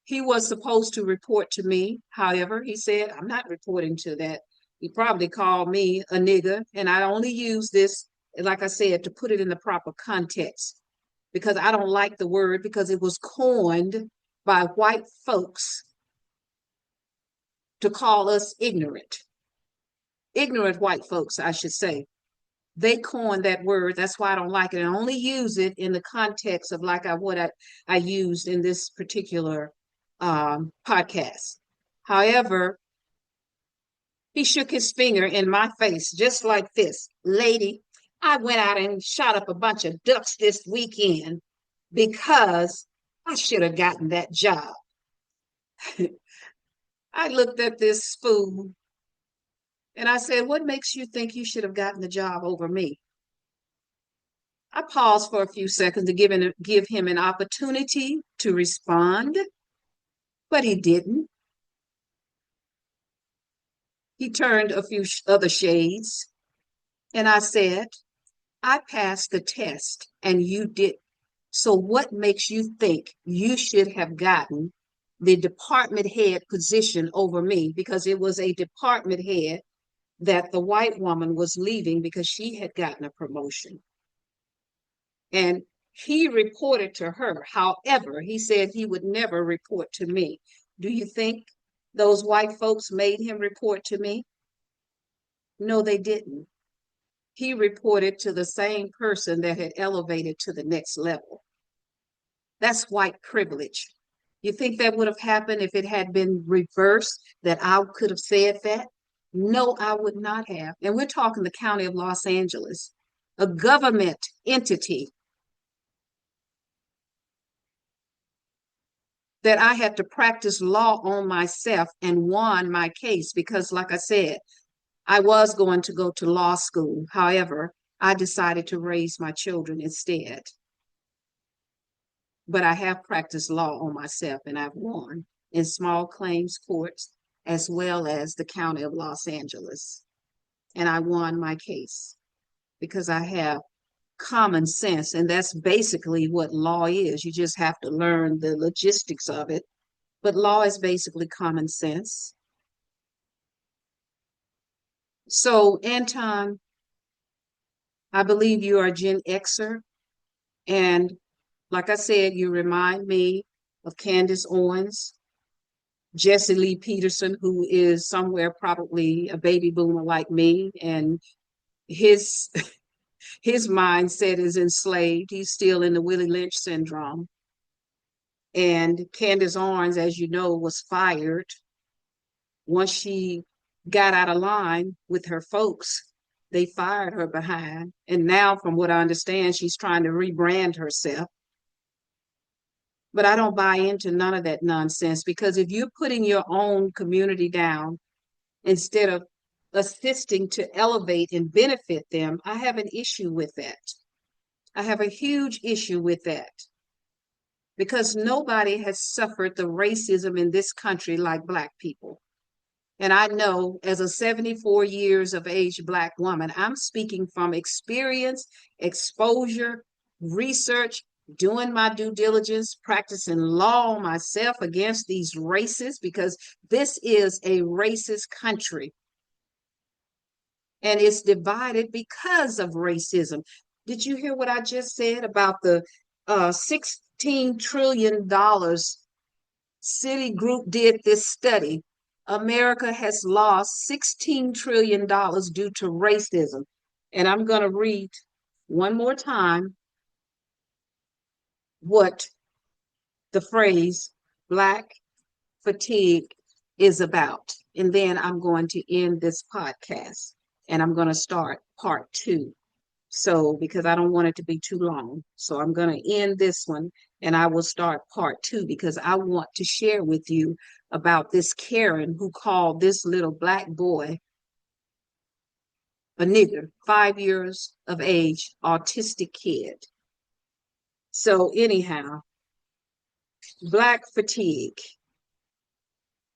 He was supposed to report to me. However, he said, I'm not reporting to that. He probably called me a nigger. And I only use this, like I said, to put it in the proper context, because I don't like the word, because it was coined by white folks to call us ignorant. Ignorant white folks, I should say. They coined that word. That's why I don't like it. I only use it in the context of like what I used in this particular podcast. However, he shook his finger in my face just like this. Lady, I went out and shot up a bunch of ducks this weekend because I should have gotten that job. I looked at this fool and I said, what makes you think you should have gotten the job over me? I paused for a few seconds to give him an opportunity to respond, but he didn't. He turned a few other shades, and I said, I passed the test and you didn't. So what makes you think you should have gotten the department head position over me? Because it was a department head that the white woman was leaving because she had gotten a promotion. And he reported to her. However, he said he would never report to me. Do you think those white folks made him report to me? No, they didn't. He reported to the same person that had elevated to the next level. That's white privilege. You think that would have happened if it had been reversed, that I could have said that? No, I would not have. And we're talking the county of Los Angeles, a government entity that I had to practice law on myself and won my case because, like I said, I was going to go to law school. However, I decided to raise my children instead. But I have practiced law on myself and I've won in small claims courts as well as the county of Los Angeles. And I won my case because I have common sense. And that's basically what law is. You just have to learn the logistics of it. But law is basically common sense. So, Anton, I believe you are a Gen Xer. And like I said, you remind me of Candace Owens, Jesse Lee Peterson, who is somewhere probably a baby boomer like me, and his mindset is enslaved. He's still in the Willie Lynch syndrome. And Candace Owens, as you know, was fired once she got out of line with her folks They fired her behind. And now, from what I understand, she's trying to rebrand herself. But I don't buy into none of that nonsense, because if you're putting your own community down instead of assisting to elevate and benefit them, I have an issue with that. I have a huge issue with that, because nobody has suffered the racism in this country like Black people. And I know, as a 74 years of age Black woman, I'm speaking from experience, exposure, research, doing my due diligence, practicing law myself against these racists, because this is a racist country. And it's divided because of racism. Did you hear what I just said about the $16 trillion Citigroup did this study? America has lost $16 trillion due to racism. And I'm going to read one more time what the phrase Black fatigue is about. And then I'm going to end this podcast and I'm going to start part 2. So, because I don't want it to be too long. So I'm going to end this one and I will start part 2, because I want to share with you about this Karen who called this little Black boy a nigger, 5 years of age, autistic kid. So anyhow, Black fatigue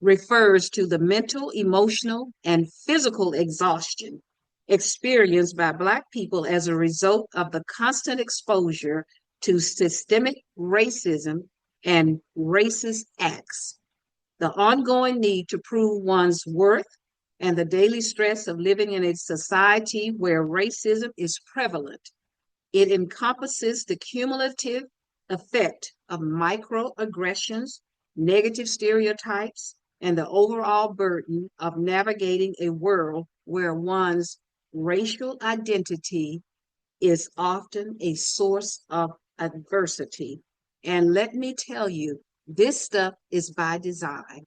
refers to the mental, emotional, and physical exhaustion experienced by Black people as a result of the constant exposure to systemic racism and racist acts, the ongoing need to prove one's worth, and the daily stress of living in a society where racism is prevalent. It encompasses the cumulative effect of microaggressions, negative stereotypes, and the overall burden of navigating a world where one's racial identity is often a source of adversity. And let me tell you, this stuff is by design.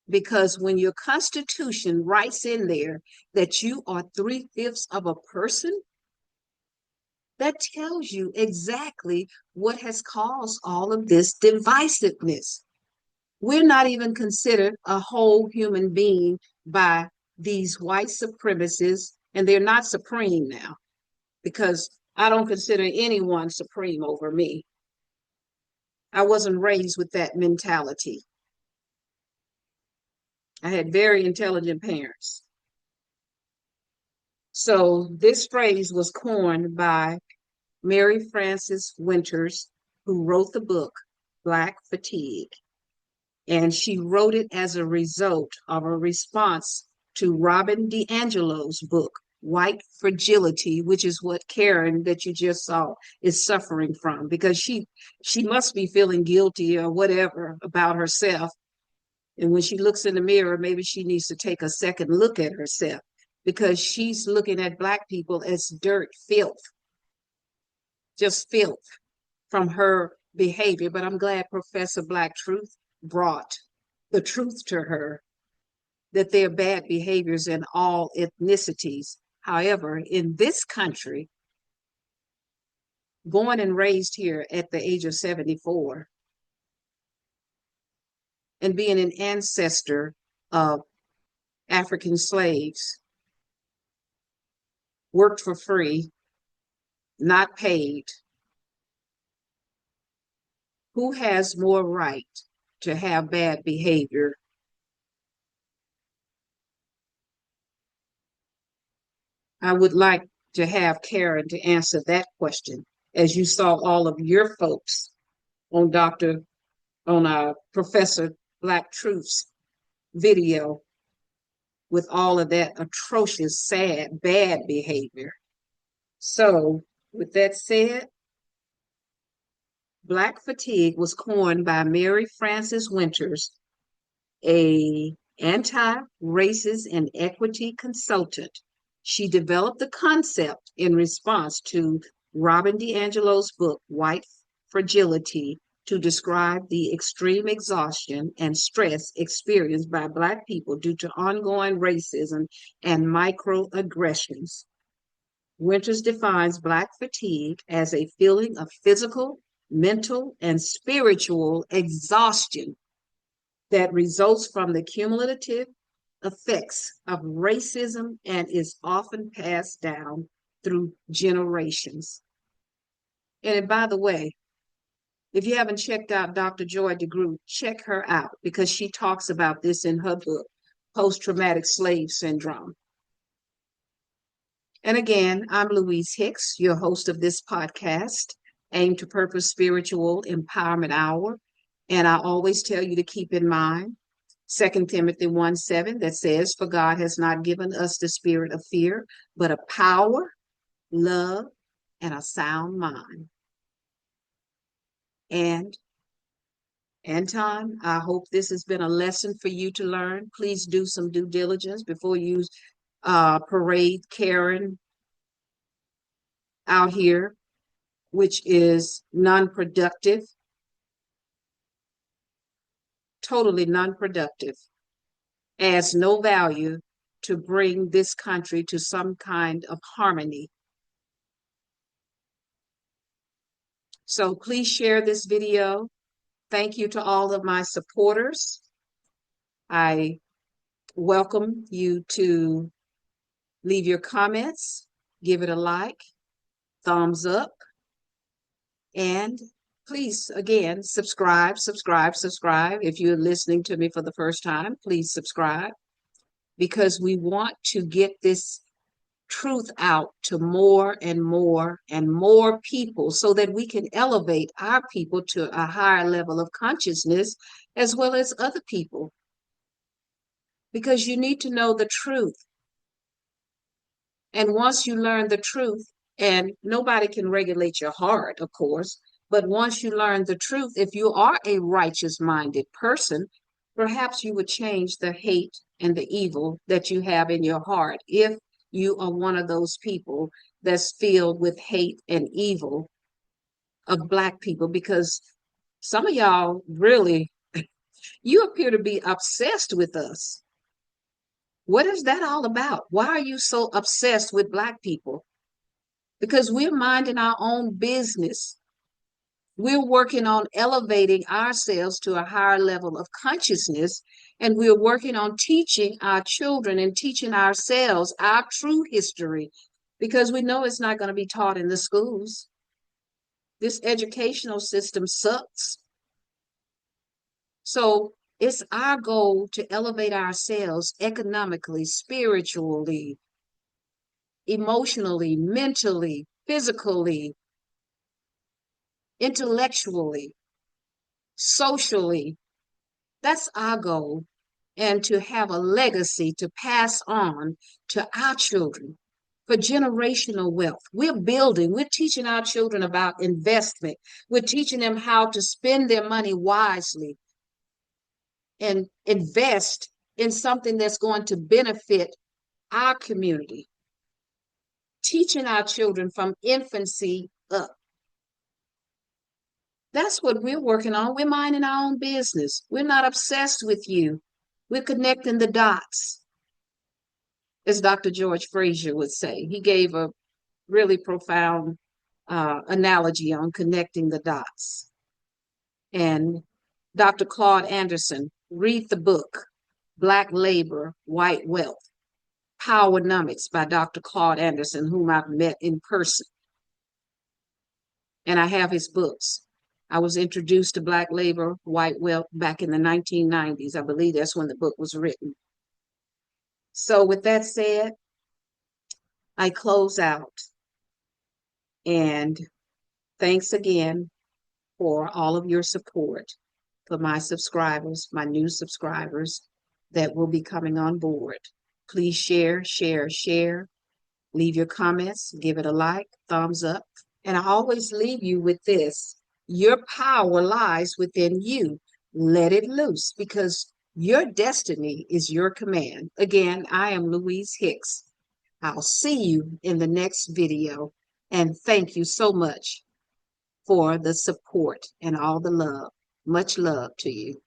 Because when your Constitution writes in there that you are 3/5 of a person, that tells you exactly what has caused all of this divisiveness. We're not even considered a whole human being by these white supremacists, and they're not supreme now, because I don't consider anyone supreme over me. I wasn't raised with that mentality. I had very intelligent parents. So this phrase was coined by Mary Frances Winters, who wrote the book Black Fatigue. And she wrote it as a result of a response to Robin DiAngelo's book, White Fragility, which is what Karen that you just saw is suffering from, because she must be feeling guilty or whatever about herself. And when she looks in the mirror, maybe she needs to take a second look at herself, because she's looking at Black people as dirt, filth, just filth from her behavior. But I'm glad Professor Black Truth brought the truth to her, that there are bad behaviors in all ethnicities. However, in this country, born and raised here at the age of 74, and being an ancestor of African slaves, worked for free, not paid, who has more right to have bad behavior? I would like to have Karen to answer that question, as you saw all of your folks on Professor Black Truth's video with all of that atrocious, sad, bad behavior. So with that said, Black fatigue was coined by Mary Frances Winters, a anti-racist and equity consultant. She developed the concept in response to Robin DiAngelo's book, White Fragility, to describe the extreme exhaustion and stress experienced by Black people due to ongoing racism and microaggressions. Winters defines Black fatigue as a feeling of physical, mental, and spiritual exhaustion that results from the cumulative effects of racism and is often passed down through generations. And by the way, if you haven't checked out Dr. Joy DeGroot, check her out because she talks about this in her book, Post-Traumatic Slave Syndrome. And again, I'm Louise Hicks, your host of this podcast, Aim to Purpose Spiritual Empowerment Hour. And I always tell you to keep in mind 2 Timothy 1:7 that says, "For God has not given us the spirit of fear, but of power, love, and a sound mind." And Anton, I hope this has been a lesson for you to learn. Please do some due diligence before you parade Karen out here, which is non-productive, totally non-productive, adds no value to bring this country to some kind of harmony. So please share this video. Thank you to all of my supporters. I welcome you to leave your comments, give it a like, thumbs up, and please, again, subscribe. If you're listening to me for the first time, please subscribe because we want to get this truth out to more and more and more people so that we can elevate our people to a higher level of consciousness as well as other people. Because you need to know the truth. And once you learn the truth, and nobody can regulate your heart, of course, but once you learn the truth, if you are a righteous-minded person, perhaps you would change the hate and the evil that you have in your heart if you are one of those people that's filled with hate and evil of Black people, because some of y'all really, you appear to be obsessed with us. What is that all about? Why are you so obsessed with Black people? Because we're minding our own business. We're working on elevating ourselves to a higher level of consciousness, and we're working on teaching our children and teaching ourselves our true history, because we know it's not going to be taught in the schools. This educational system sucks. So it's our goal to elevate ourselves economically, spiritually, emotionally, mentally, physically, intellectually, socially. That's our goal. And to have a legacy to pass on to our children for generational wealth. We're building, we're teaching our children about investment. We're teaching them how to spend their money wisely and invest in something that's going to benefit our community. Teaching our children from infancy up. That's what we're working on. We're minding our own business. We're not obsessed with you. We're connecting the dots, as Dr. George Frazier would say. He gave a really profound analogy on connecting the dots. And Dr. Claude Anderson, read the book, Black Labor, White Wealth, Powernomics by Dr. Claude Anderson, whom I've met in person. And I have his books. I was introduced to Black Labor, White Wealth back in the 1990s. I believe that's when the book was written. So with that said, I close out. And thanks again for all of your support for my subscribers, my new subscribers that will be coming on board. Please share. Leave your comments, give it a like, thumbs up. And I always leave you with this. Your power lies within you. Let it loose because your destiny is your command. Again, I am Louise Hicks. I'll see you in the next video. And thank you so much for the support and all the love. Much love to you.